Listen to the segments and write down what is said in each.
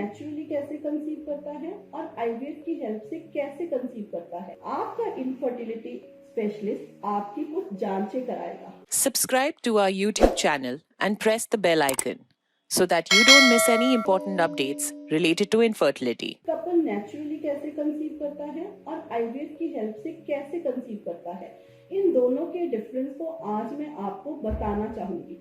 Naturally कैसे conceive करता है और आईवीएफ की हेल्प से कैसे कंसीव करता है। आपका इनफर्टिलिटी स्पेशलिस्ट आपकी कुछ जांचें कराएगा। Subscribe to our YouTube channel and press the bell icon so that you don't miss any important updates related to infertility. Couple naturally कैसे कंसीव करता है और आईवीएफ की हेल्प से कैसे कंसीव करता है, इन दोनों के डिफरेंस को आज मैं आपको बताना चाहूंगी।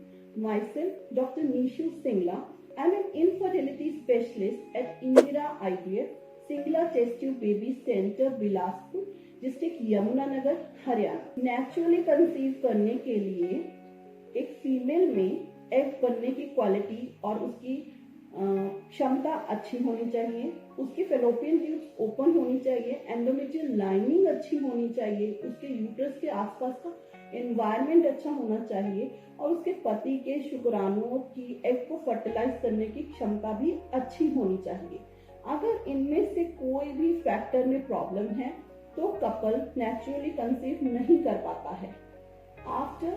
Myself, Dr. Nishu Singla. I'm an infertility specialist at Indira IVF, Singla Test Tube Baby Center, Bilaspur, district Yamunanagar, Haryana. Naturally conceive करने के लिए एक फीमेल में एग बनने की क्वालिटी और उसकी क्षमता अच्छी होनी चाहिए, उसकी फेलोपियन ट्यूब्स ओपन होनी चाहिए, एंडोमेट्रियल लाइनिंग अच्छी होनी चाहिए, उसके यूट्रस के आसपास का एनवायरनमेंट अच्छा होना चाहिए और उसके पति के शुक्राणुओं की एग को फर्टिलाइज करने की क्षमता भी अच्छी होनी चाहिए। अगर इनमें से कोई भी फैक्टर में प्रॉब्लम है तो कपल नेचुरली कंसीव नहीं कर पाता है। After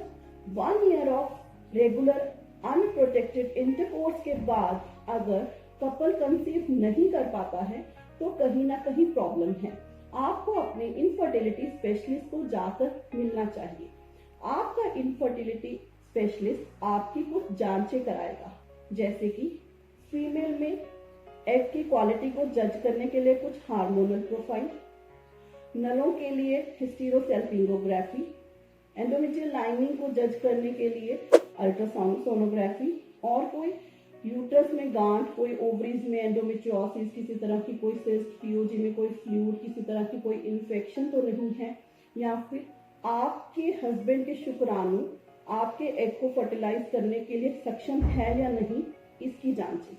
1 year of regular unprotected intercourse के बाद अगर कपल कंसीव नहीं कर पाता है तो कहीं ना कहीं प्रॉब्लम है। आपको अपने इनफर्टिलिटी स्पेशलिस्ट को जाकर मिलना चाहिए। आपका इनफर्टिलिटी स्पेशलिस्ट आपकी कुछ जांचें कराएगा, जैसे कि फीमेल में एग की क्वालिटी को जज करने के लिए कुछ हार्मोनल प्रोफाइल, नलों के लिए हिस्टेरोसेल्पिंगोग्राफी, एंडोमेट्रियल लाइनिंग को जज करने के लिए अल्ट्रासाउंड सोनोग्राफी, और कोई यूट्रस में गांठ, कोई ओवरीज में एंडोमेट्रियोसिस, किसी तरह की कोई सिस्ट, पीओजी में कोई फ्लूइड, किसी तरह की कोई इन्फेक्शन तो नहीं है, या फिर आपके हस्बैंड के शुक्राणु आपके एग को फर्टिलाइज करने के लिए सक्षम है या नहीं, इसकी जांचें।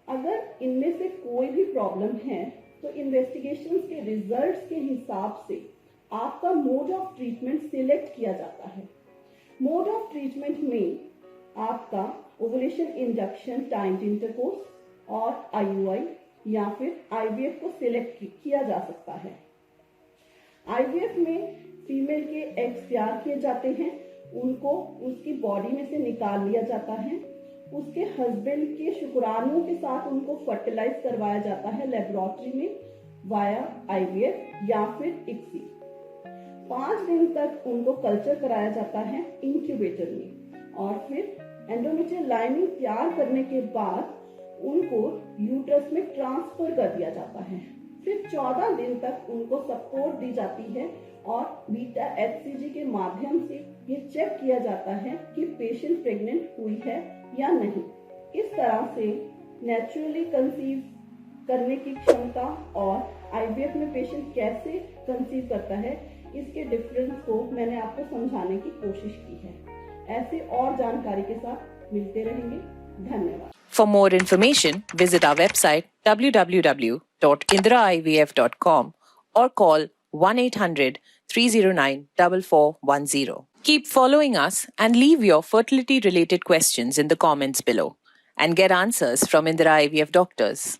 अगर इनमें से कोई भी प्रॉब्लम है तो इन्वेस्टिगेशन के रिजल्ट्स के हिसाब से आपका मोड ऑफ ट्रीटमेंट सिलेक्ट किया जाता है। मोड ऑफ ट्रीटमेंट में आपका ओवुलेशन इंडक्शन, टाइम्ड इंटरकोर्स और आईयूआई या फिर आईवीएफ को सिलेक्ट किया जा सकता है। आईवीएफ में फीमेल के एग्स तैयार किए जाते हैं, उनको उसकी बॉडी में से निकाल लिया जाता है, उसके हस्बैंड के शुक्राणुओं के साथ उनको फर्टिलाइज करवाया जाता है लेबोरेटरी में वाया आईवीएफ या फिर इक्सी। 5 दिन तक उनको कल्चर कराया जाता है इंक्यूबेटर में, और फिर एंडोमेट्रियल लाइनिंग तैयार करने के बाद उनको यूट्रस में ट्रांसफर कर दिया जाता है। फिर 14 दिन तक उनको सपोर्ट दी जाती है और बीटा एचसीजी के माध्यम से ये चेक किया जाता है कि पेशेंट प्रेग्नेंट हुई है या नहीं। इस तरह से नेचुरली कंसीव करने की क्षमता और आईवीएफ में पेशेंट कैसे कंसीव करता है, इसके डिफरेंस को मैंने आपको समझाने की कोशिश की है। ऐसे और जानकारी के साथ मिलते रहेंगे। धन्यवाद। For more information, visit our website www.indiraivf.com or call 1-800-309-4410. Keep following us and leave your fertility-related questions in the comments below and get answers from Indira IVF doctors.